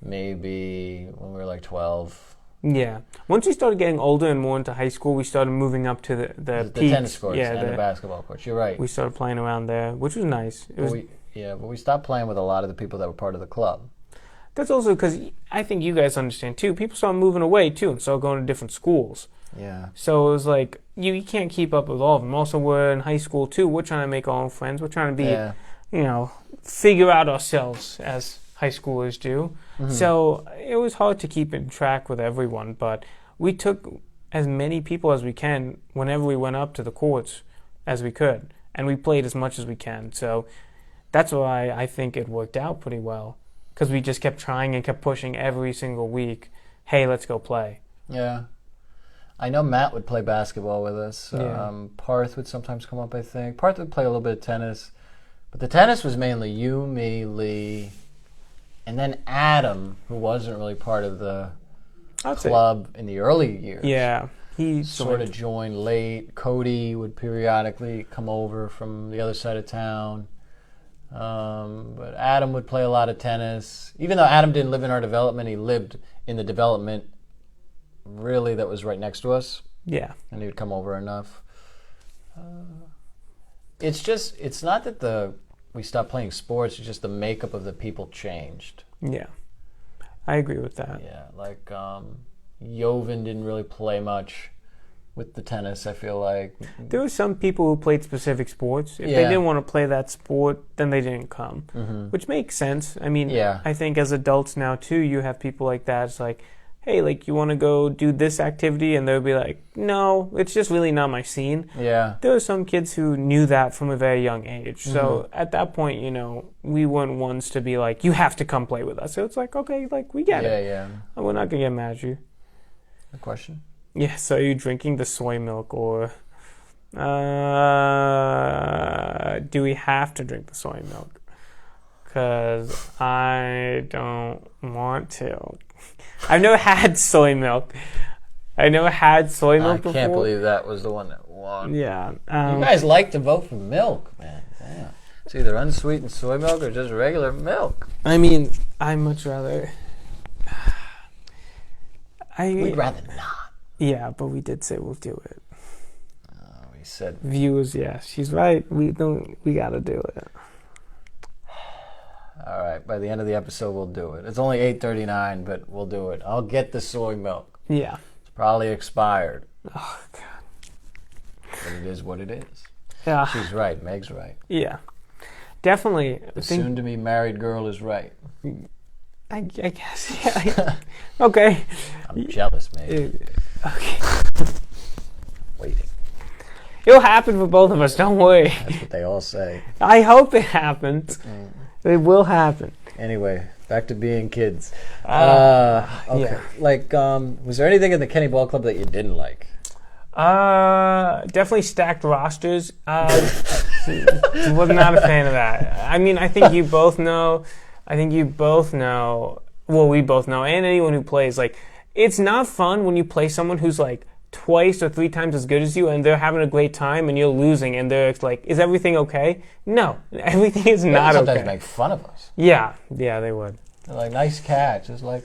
maybe when we were like 12. Yeah. Once we started getting older and more into high school, we started moving up to the The Peaks. tennis courts Yeah, and the basketball courts. You're right. we started playing around there, which was nice. It was, But we stopped playing with a lot of the people that were part of the club. that's also because I think you guys understand too. People started moving away too and started going to different schools. Yeah. So it was like you can't keep up with all of them. Also, we're in high school too. We're trying to make our own friends. We're trying to be, Yeah. figure out ourselves as high schoolers do. Mm-hmm. So it was hard to keep in track with everyone, but we took as many people as we can whenever we went up to the courts as we could, and we played as much as we can. So that's why I think it worked out pretty well, because we just kept trying and kept pushing every single week. Hey, let's go play. Yeah. I know Matt would play basketball with us. Yeah. Parth would sometimes come up, I think. Parth would play a little bit of tennis. But the tennis was mainly you, me, Lee, and then Adam, who wasn't really part of the club in the early years. Yeah, he Sort of joined late. Cody would periodically come over from the other side of town. But Adam would play a lot of tennis. Even though Adam didn't live in our development, he lived in the development really that was right next to us. Yeah. And he would come over enough. It's not that we stopped playing sports, it's just the makeup of the people changed. Yeah. I agree with that. Yeah, like Joven didn't really play much with the tennis, I feel like. There were some people who played specific sports. If they Yeah. didn't want to play that sport, then they didn't come, which makes sense. I mean, Yeah. I think as adults now, too, you have people like that. It's like, hey, like, you want to go do this activity? And they'll be like, no, it's just really not my scene. Yeah. There were some kids who knew that from a very young age. So at that point, we weren't ones to be like, you have to come play with us. So it's like, okay, like, we get it. Yeah. We're not going to get mad at you. A question? Yeah, so are you drinking the soy milk, or do we have to drink the soy milk? Because I don't want to. I've never had soy milk. I before. Can't believe that was the one that won. Yeah. You guys like to vote for milk, man. Damn. It's either unsweetened soy milk or just regular milk. I mean, I much rather. We'd rather not. Yeah, but we did say we'll do it. We said Viewers, yeah, she's right. We gotta do it. all right, by the end of the episode, we'll do it. It's only 8:39, but we'll do it. I'll get the soy milk. Yeah. It's probably expired, Oh God. but it is what it is. Yeah. She's right. Meg's right. Yeah. Definitely. The soon-to-be married girl is right. I guess. Yeah. Okay. I'm jealous, Meg. Okay. Waiting. It'll happen for both of us. Don't worry. That's what they all say. I hope it happens. It will happen. Anyway, back to being kids. Okay. Yeah. Like, was there anything in the Kenny Ball Club that you didn't like? Definitely stacked rosters. Was not a fan of that. I mean, I think you both know. Well, we both know, and anyone who plays, like, it's not fun when you play someone who's like twice or 3 times as good as you, and they're having a great time, and you're losing, and they're like, "Is everything okay?" No, everything is not sometimes okay. make fun of us. Yeah, they would. They're like, nice catch. It's like,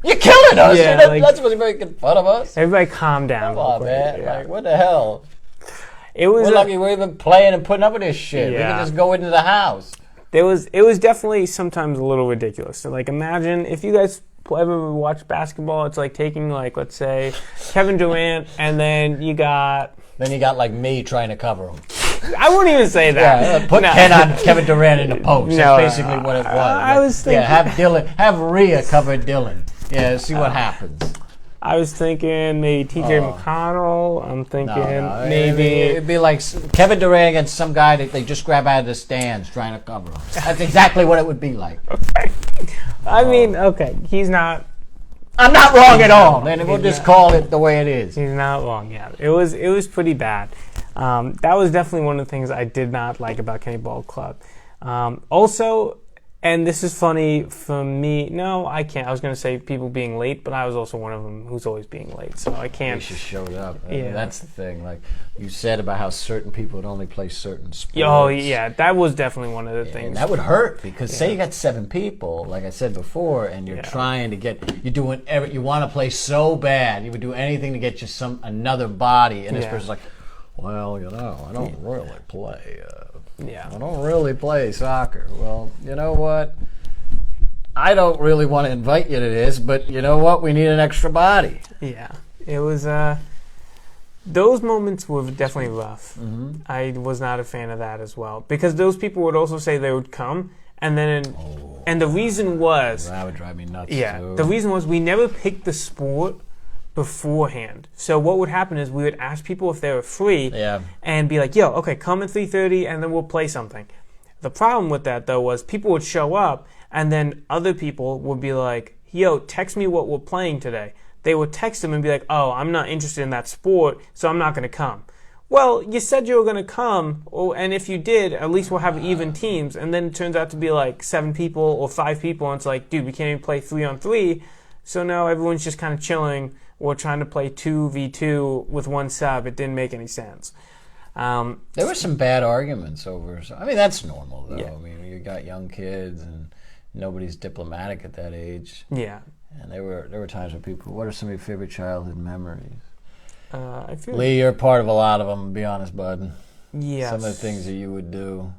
you're killing us. Yeah, You're not supposed to be making fun of us. Everybody calm down. Come on, man. Like, what the hell? It was We're lucky we're even playing and putting up with this shit. We Yeah. can just go into the house. it was definitely sometimes a little ridiculous. So, like, imagine if you guys ever watch basketball, it's like taking, like, let's say Kevin Durant, and then you got, Then you got like me trying to cover him. I wouldn't even say that. Put No. Ken on Kevin Durant in the post. No, That's basically what it was. I was thinking- have Rhea cover Dylan. Yeah, see what happens. I was thinking maybe TJ McConnell. I'm thinking No, maybe. it'd be like Kevin Durant against some guy that they just grab out of the stands trying to cover him. That's exactly what it would be like. I mean, okay, he's not. I'm not wrong at all. Then we'll just call it the way it is. He's not wrong. Yeah, it was pretty bad. That was definitely one of the things I did not like about Kenny Ball Club. Also, and this is funny for me. No, I can't. I was going to say people being late, but I was also one of them who's always being late, so I can't. She showed up. Yeah. That's the thing. Like you said about how certain people would only play certain sports. Oh yeah, that was definitely one of the And things. that would hurt because say you got 7 people, like I said before, and you're trying to you're doing you want to play so bad, you would do anything to get you another body, and this person's like, well, I don't really play. I don't really play soccer. Well, you know what? I don't really want to invite you to this, but you know what? We need an extra body. Yeah, it was. Those moments were definitely rough. Mm-hmm. I was not a fan of that as well because those people would also say they would come, and then and the reason was That would drive me nuts. yeah, too. the reason was we never picked the sport beforehand. So what would happen is we would ask people if they were free and be like, "Yo, okay, come at 3:30 and then we'll play something." The problem with that though was people would show up and then other people would be like, "Yo, text me what we're playing today." They would text them and be like, "Oh, I'm not interested in that sport, so I'm not going to come." Well, you said you were going to come, and if you did, at least we'll have even teams. And then it turns out to be like 7 people or 5 people, and it's like, dude, we can't even play 3-on-3. So now everyone's just kind of chilling or trying to play 2v2 with one sub. It didn't make any sense. There were some bad arguments over. I mean, that's normal though. Yeah. I mean, you got young kids and nobody's diplomatic at that age. Yeah. And there were times where people. What are some of your favorite childhood memories? I feel Lee, you're part of a lot of them. Be honest, bud. yes. Some of the things that you would do.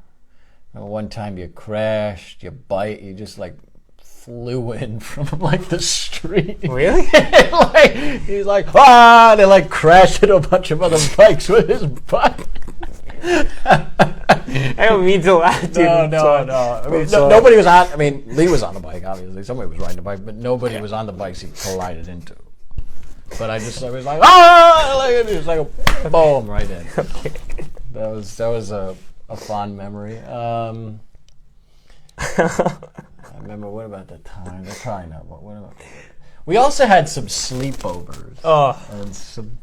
One time you crashed, you just like flew in from like the street. Really? Like, he's like, ah! They like crashed into a bunch of other bikes with his bike. I don't mean to laugh, dude. No. I mean, nobody was on. I mean, Lee was on the bike, obviously. Somebody was riding the bike, but nobody was on the bikes he collided into. But I was like, ah! Like, it was like a boom right in. That was a fond memory. I remember. What about that time? They're probably not. What about? We also had some sleepovers. Oh. And some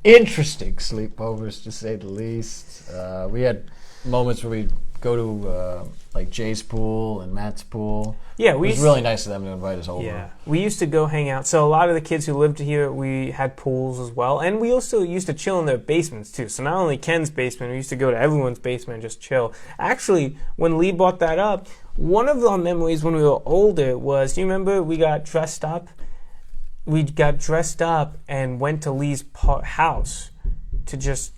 interesting sleepovers, to say the least. We had moments where we'd go to like Jay's pool and Matt's pool. Yeah, it was really nice of them to invite us over. Yeah, we used to go hang out. So a lot of the kids who lived here, we had pools as well, and we also used to chill in their basements too. So not only Ken's basement, we used to go to everyone's basement and just chill. Actually, when Lee brought that up, one of our memories when we were older was, do you remember we got dressed up? We got dressed up and went to Lee's house to just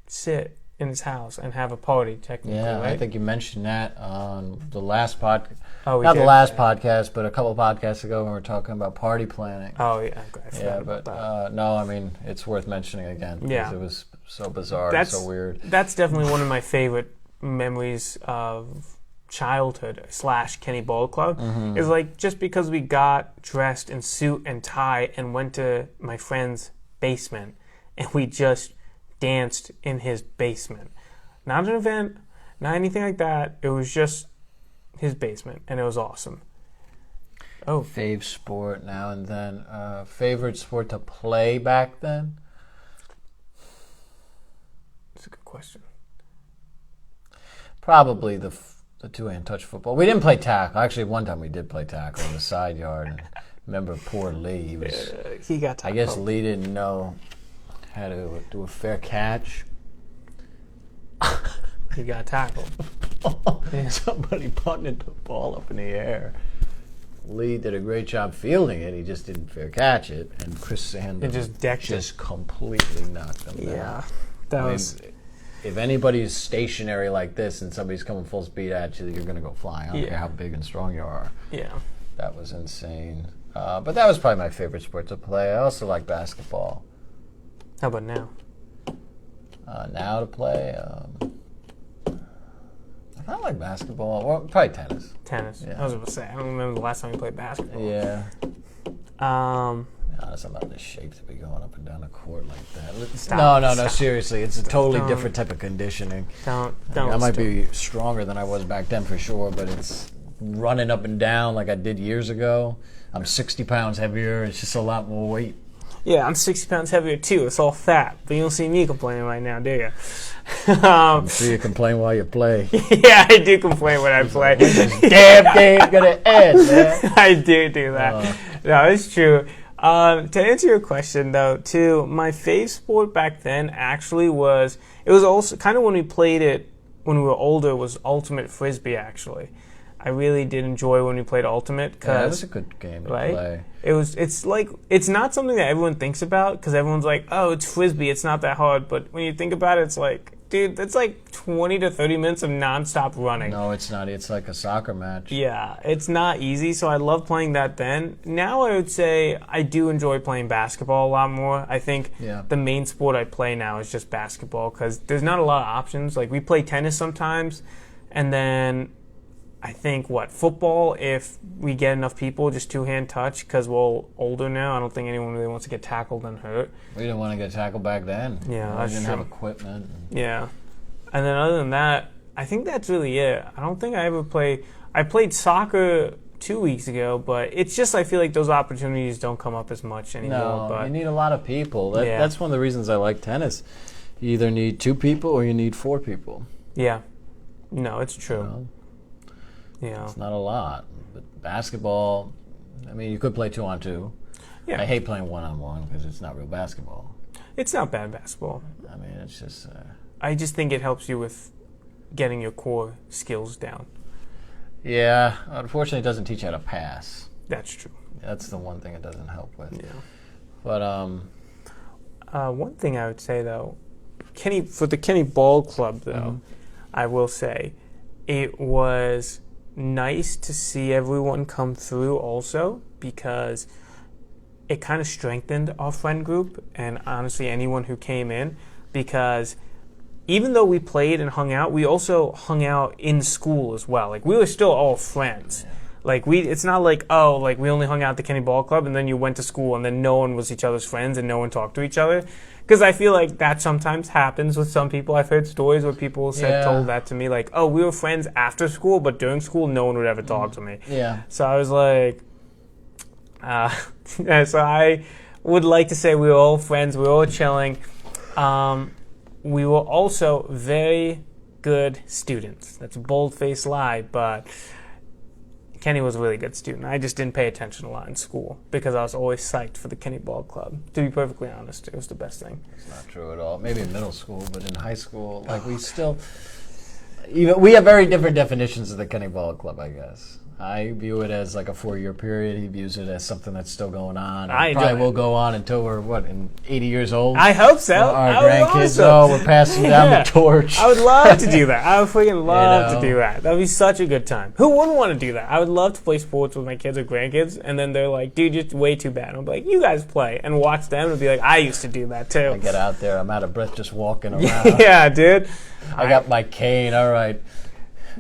sit in his house and have a party, technically, Yeah, right? I think you mentioned that on the last podcast. Oh, we Not did? the last podcast, but a couple podcasts ago when we were talking about party planning. Oh, yeah. I forgot Yeah, about but that. no, I mean, it's worth mentioning again. Because Yeah. it was so bizarre and so weird. That's definitely one of my favorite memories of childhood / Kenny Ball Club. Is like just because we got dressed in suit and tie and went to my friend's basement and we just danced in his basement. Not an event, not anything like that. It was just his basement and it was awesome. Oh, Fave sport now and then. Favorite sport to play back then? that's a good question. Probably the two-hand touch football. We didn't play tackle. Actually, one time we did play tackle in the side yard. And remember poor Lee. He got I guess Lee didn't know had to do a fair catch. He got tackled. Somebody punted the ball up in the air. Lee did a great job fielding it. He just didn't fair catch it, and Chris Sanders It just decked just completely knocked him down. Yeah, that was. If anybody's stationary like this and somebody's coming full speed at you, you're going to go flying. I don't Yeah. care how big and strong you are. Yeah. That was insane. But that was probably my favorite sport to play. I also like basketball. How about now? Now to play, I kind of like basketball. Well, probably tennis. Tennis. Yeah. I was about to say. I don't remember the last time you played basketball. Yeah. Um. To be honest, I'm not in the shape to be going up and down a court like that. Stop. No, Stop. seriously. It's a totally Don't. different type of conditioning. Don't. I might be stronger than I was back then for sure, but it's running up and down like I did years ago. I'm 60 pounds heavier. It's just a lot more weight. Yeah, I'm 60 pounds heavier too. It's all fat, but you don't see me complaining right now, do you? I'm sure you complain while you play. Yeah, I do complain when I play. This damn game gonna end, man. I do that. No, it's true. To answer your question, though, too, my fave sport back then actually was, it was also kind of when we played it when we were older, was Ultimate Frisbee, actually. I really did enjoy when we played Ultimate. Yeah, that was a good game to play. It's not something that everyone thinks about because everyone's like, oh, it's Frisbee, it's not that hard. But when you think about it, it's like, dude, that's like 20 to 30 minutes of nonstop running. No, it's not. It's like a soccer match. Yeah, it's not easy, so I love playing that then. Now I would say I do enjoy playing basketball a lot more. I think the main sport I play now is just basketball because there's not a lot of options. Like, we play tennis sometimes, and then I think, football, if we get enough people, just two-hand touch, because we're older now. I don't think anyone really wants to get tackled and hurt. We didn't want to get tackled back then. Yeah, we that's didn't true. have equipment. Yeah. And then other than that, I think that's really it. I don't think I ever played... I played soccer 2 weeks ago, but it's just I feel like those opportunities don't come up as much anymore. No, but you need a lot of people. That's one of the reasons I like tennis. You either need 2 people or you need 4 people. Yeah. No, it's true. You know? Yeah. It's not a lot. But basketball, I mean, you could play 2-on-2. Yeah. I hate playing 1-on-1 because it's not real basketball. It's not bad basketball. I mean, it's just... I just think it helps you with getting your core skills down. Yeah, unfortunately, it doesn't teach you how to pass. That's true. That's the one thing it doesn't help with. Yeah. But one thing I would say though, for the Kenny Ball Club though, I will say it was nice to see everyone come through also because it kind of strengthened our friend group and honestly anyone who came in because even though we played and hung out, we also hung out in school as well. Like, we were still all friends. Yeah. Like, it's not like, oh, like, we only hung out at the Kenny Ball Club and then you went to school and then no one was each other's friends and no one talked to each other. Because I feel like that sometimes happens with some people. I've heard stories where people told that to me, like, oh, we were friends after school, but during school, no one would ever talk to me. Yeah. So I was like, so I would like to say we were all friends, we were all chilling. We were also very good students. That's a bold-faced lie, but Kenny was a really good student. I just didn't pay attention a lot in school because I was always psyched for the Kenny Ball Club. To be perfectly honest, it was the best thing. It's not true at all. Maybe in middle school, but in high school, like we have very different definitions of the Kenny Ball Club, I guess. I view it as like a 4-year period. He views it as something that's still going on. I probably will go on until we're, 80 years old? I hope so. Our grandkids, we're passing down the torch. I would love to do that. I would freaking love to do that. That would be such a good time. Who wouldn't want to do that? I would love to play sports with my kids or grandkids, and then they're like, dude, you're way too bad. I'm like, you guys play, and watch them and be like, I used to do that too. I get out there, I'm out of breath just walking around. Yeah, dude. I got my cane, all right.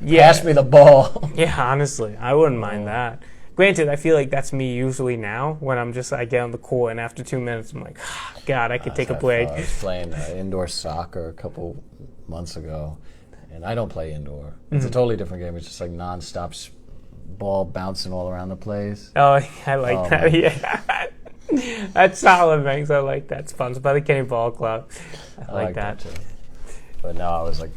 Yeah. Pass me the ball. Yeah, honestly, I wouldn't mind that. Granted, I feel like that's me usually now when I get on the court and after 2 minutes I'm like, God, I could take a break. I was playing indoor soccer a couple months ago, and I don't play indoor. It's a totally different game. It's just like nonstop ball bouncing all around the place. Oh, I like that. Man. Yeah, that's solid, Banks. I like that. Sponsored by the Kenny Ball Club. I like that too. But now I was like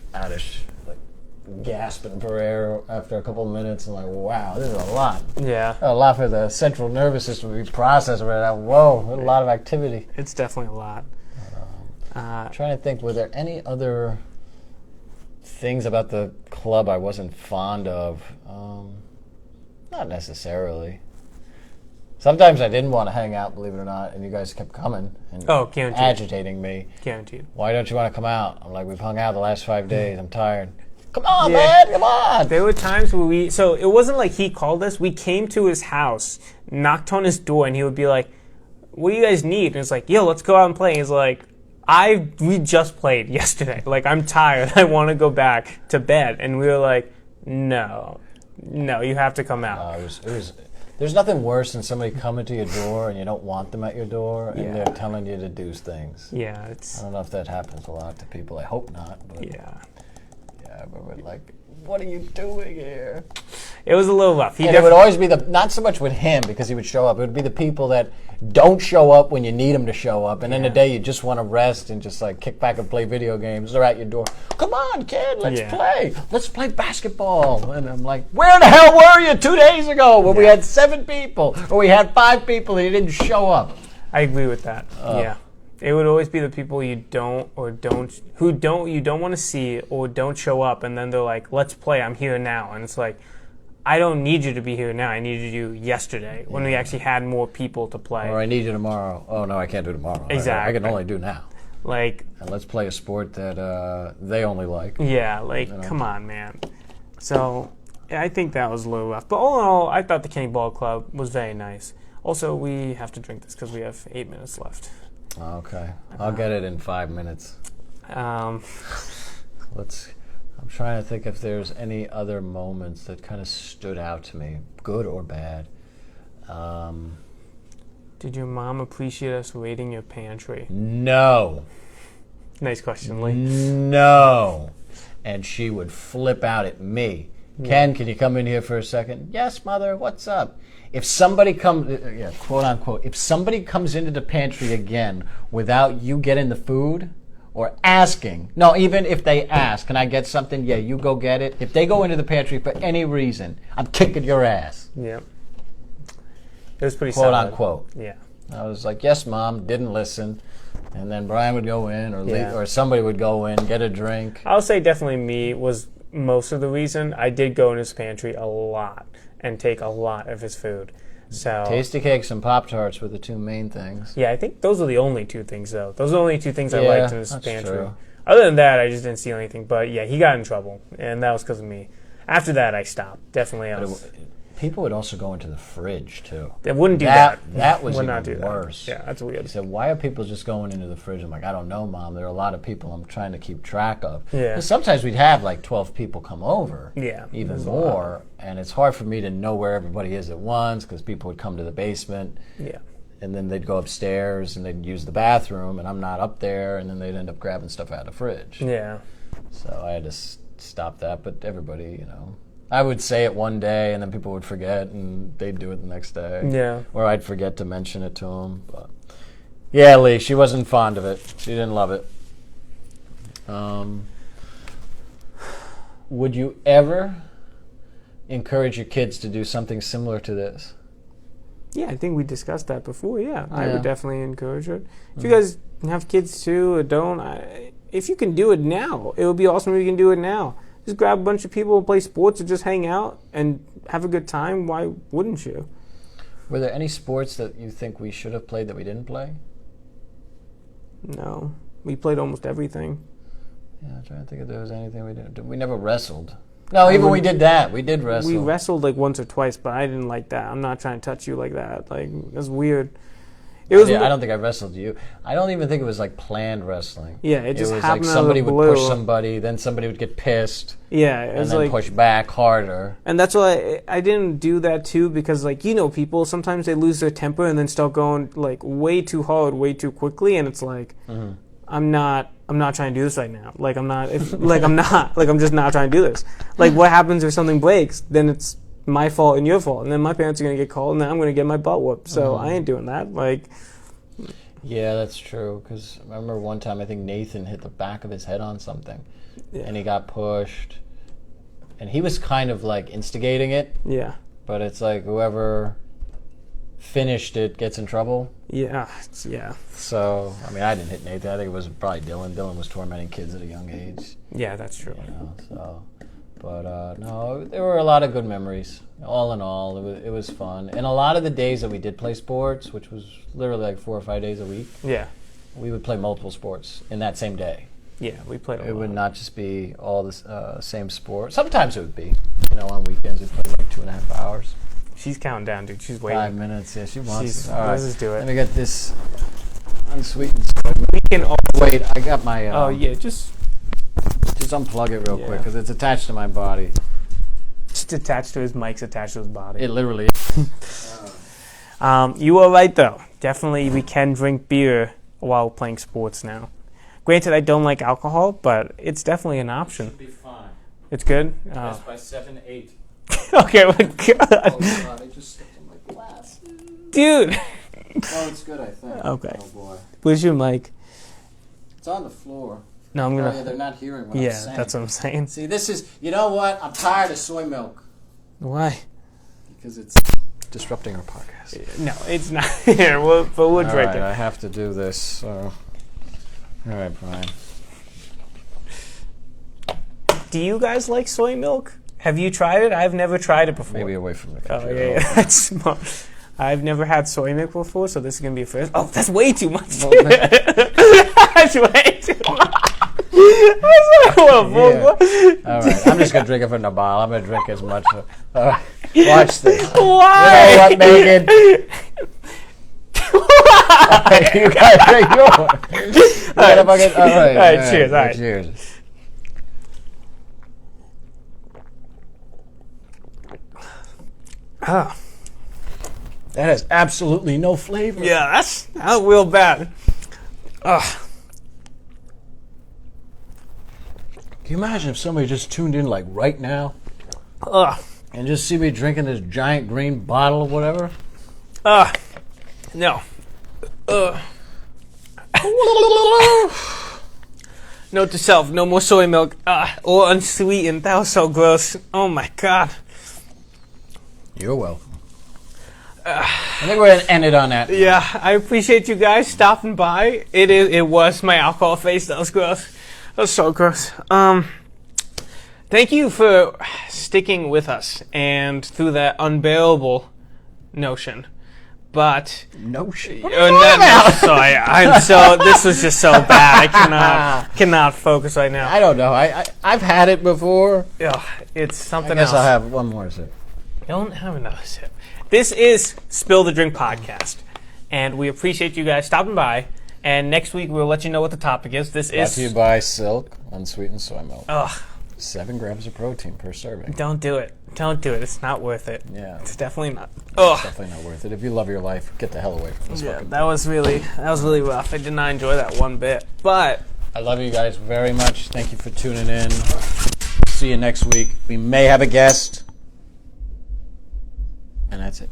gasping for air after a couple of minutes. I'm like, wow, this is a lot. Yeah. A lot for the central nervous system to be processed right now. Whoa, a lot of activity. It's definitely a lot. I'm trying to think, were there any other things about the club I wasn't fond of? Not necessarily. Sometimes I didn't want to hang out, believe it or not, and you guys kept coming and Guaranteed. agitating me. Guaranteed. Why don't you want to come out? I'm like, we've hung out the last 5 days. I'm tired. Come on, Yeah. man, come on. There were times where so it wasn't like he called us. We came to his house, knocked on his door, and he would be like, what do you guys need? And it's like, yo, let's go out and play. And he's like, we just played yesterday. Like, I'm tired. I want to go back to bed. And we were like, no, you have to come out. It was. There's nothing worse than somebody coming to your door and you don't want them at your door, and Yeah. they're telling you to do things. Yeah, I it's, don't know if that happens a lot to people. I hope not. But yeah. yeah, but we're like, what are you doing here? It was a little rough. And it would always be not so much with him because he would show up. It would be the people that don't show up when you need them to show up. And in the day you just want to rest and just like kick back and play video games. They're at your door. Come on, kid, let's play. Let's play basketball. And I'm like, where the hell were you 2 days ago when we had 7 people or we had 5 people and you didn't show up? I agree with that. Yeah. It would always be the people you don't want to see or don't show up, and then they're like, let's play, I'm here now. And it's like, I don't need you to be here now. I needed you yesterday when we actually had more people to play. Or I need you tomorrow. Oh, no, I can't do tomorrow. Exactly. I can only do now. Like, And let's play a sport that they only like. yeah, like, come on, man. So, yeah, I think that was a little rough. But all in all, I thought the Kenny Ball Club was very nice. Also, we have to drink this because we have 8 minutes left. Okay. I'll get it in 5 minutes. Um, I'm trying to think if there's any other moments that kind of stood out to me, good or bad. Did your mom appreciate us raiding your pantry? No. Nice question, Lee. No. And she would flip out at me. Ken, can you come in here for a second? Yes, mother, what's up? If somebody comes, quote unquote, if somebody comes into the pantry again without you getting the food or asking, no, even if they ask, can I get something? Yeah, you go get it. If they go into the pantry for any reason, I'm kicking your ass. Yeah. It was pretty Quote solid. unquote. Yeah. I was like, yes, Mom, didn't listen. And then Brian would go in Yeah. or somebody would go in, get a drink. I'll say definitely me was most of the reason. I did go in his pantry a lot and take a lot of his food. So Tasty cakes and Pop-Tarts were the 2 main things. yeah, I think those are the only 2 things though. Those are the only 2 things I Yeah, liked in his that's pantry. true. Other than that, I just didn't steal anything. But yeah, he got in trouble, and that was because of me. After that, I stopped. Definitely else. People would also go into the fridge, too. They wouldn't do that. That was Would even not do that. worse. Yeah, that's He weird. said, why are people just going into the fridge? I'm like, I don't know, Mom. There are a lot of people I'm trying to keep track of. Yeah. 'Cause sometimes we'd have like 12 people come over. Yeah, Even that's a more. And it's hard for me to know where everybody is at once because people would come to the basement. Yeah. And then they'd go upstairs and they'd use the bathroom, and I'm not up there, and then they'd end up grabbing stuff out of the fridge. Yeah. So I had to stop that. But everybody, I would say it one day, and then people would forget, and they'd do it the next day. Yeah. Or I'd forget to mention it to them. But yeah, Lee, she wasn't fond of it. She didn't love it. Would you ever encourage your kids to do something similar to this? Yeah, I think we discussed that before. Yeah, I Yeah. would definitely encourage it. If you guys have kids too or don't, if you can do it now, it would be awesome if you can do it now. Just grab a bunch of people and play sports or just hang out and have a good time. Why wouldn't you? Were there any sports that you think we should have played that we didn't play? No, we played almost everything. Yeah, I'm trying to think if there was anything we didn't do. We never wrestled. No, even we did that. We did wrestle. We wrestled like once or twice, but I didn't like that. I'm not trying to touch you like that. Like, that's weird. It was. I don't think I wrestled you. I don't even think it was like planned wrestling. Yeah, it just was happened like out of somebody the would push blue. somebody, then somebody would get pissed, Yeah, it and was then like push back harder. And that's why I didn't do that too, because like, people sometimes they lose their temper and then start going like way too hard, way too quickly, and it's like I'm not trying to do this right now. Like I'm just not trying to do this. Like what happens if something breaks? Then it's my fault and your fault, and then my parents are gonna get called, and then I'm gonna get my butt whooped. So I ain't doing that. Like. Yeah, that's true. Because I remember one time I think Nathan hit the back of his head on something, and he got pushed, and he was kind of like instigating it. Yeah. But it's like whoever finished it gets in trouble. Yeah. So, I mean, I didn't hit Nathan. I think it was probably Dylan. Dylan was tormenting kids at a young age. Yeah, that's true. You know, so, but no, there were a lot of good memories. All in all, it was fun. And a lot of the days that we did play sports, which was literally like 4 or 5 days a week, Yeah. we would play multiple sports in that same day. Yeah, we played a It lot. would not just be all the same sport. Sometimes it would be. You know, on weekends we'd play like 2.5 hours. She's counting down, dude. She's waiting. 5 minutes. Yeah, she wants it. All Let's right. just do Let it. me get this unsweetened soy milk. We can also. Wait, I got my. Oh yeah, just Unplug it real quick Yeah. because it's attached to my body. attached to his mic's attached to his body. It literally. You are right though. Definitely, we can drink beer while playing sports now. Granted, I don't like alcohol, but it's definitely an option. be fine. It's good. By 7-8. Okay, my God. God, I just stepped on my glass. Dude. Oh, it's good, I think. Okay. Oh boy, Where's your mic? it's on the floor. No, I'm Oh gonna. yeah, they're not hearing what I'm Yeah, saying. that's what I'm saying. See, this is. You know what? I'm tired of soy milk Why? because it's disrupting our podcast. No, it's not here. But we'll drink All right, it. I have to do this. So. All right, Brian. Do you guys like soy milk? Have you tried it? I've never tried it before. Maybe away from the Oh computer. yeah. That's smart. I've never had soy milk before, so this is gonna be a first. Oh, that's way too much. Well, That's way too much. That's All right, I'm just gonna drink it from the bottle. I'm gonna drink as much. Watch this. Why? You know what, Megan? You gotta drink yours. All right, cheers, all right. Cheers. Ah, That has absolutely no flavor. yeah, that's real bad. Ugh. Can you imagine if somebody just tuned in like right now Ugh. and just see me drinking this giant green bottle of whatever? No. Ugh. Note to self: no more soy milk or unsweetened. That was so gross. Oh my God. You're welcome. I think we're gonna end it on that. Yeah, I appreciate you guys stopping by. It was my alcohol face that was gross. That was so gross. Thank you for sticking with us and through that unbearable notion. But Notion. this was just so bad. I cannot focus right now. I don't know. I've had it before. Ugh, it's I something guess else. I'll have one more sip. Don't have another sip. This is Spill the Drink podcast, and we appreciate you guys stopping by. And next week we'll let you know what the topic is. This Brought is. to you by Silk unsweetened soy milk. Ugh, 7 grams of protein per serving. don't do it. Don't do it. It's not worth it. Yeah, It's definitely not. Ugh. definitely not worth it. If you love your life, get the hell away from this Yeah, fucking. that was really rough. I did not enjoy that one bit. But I love you guys very much. Thank you for tuning in. See you next week. We may have a guest. And that's it.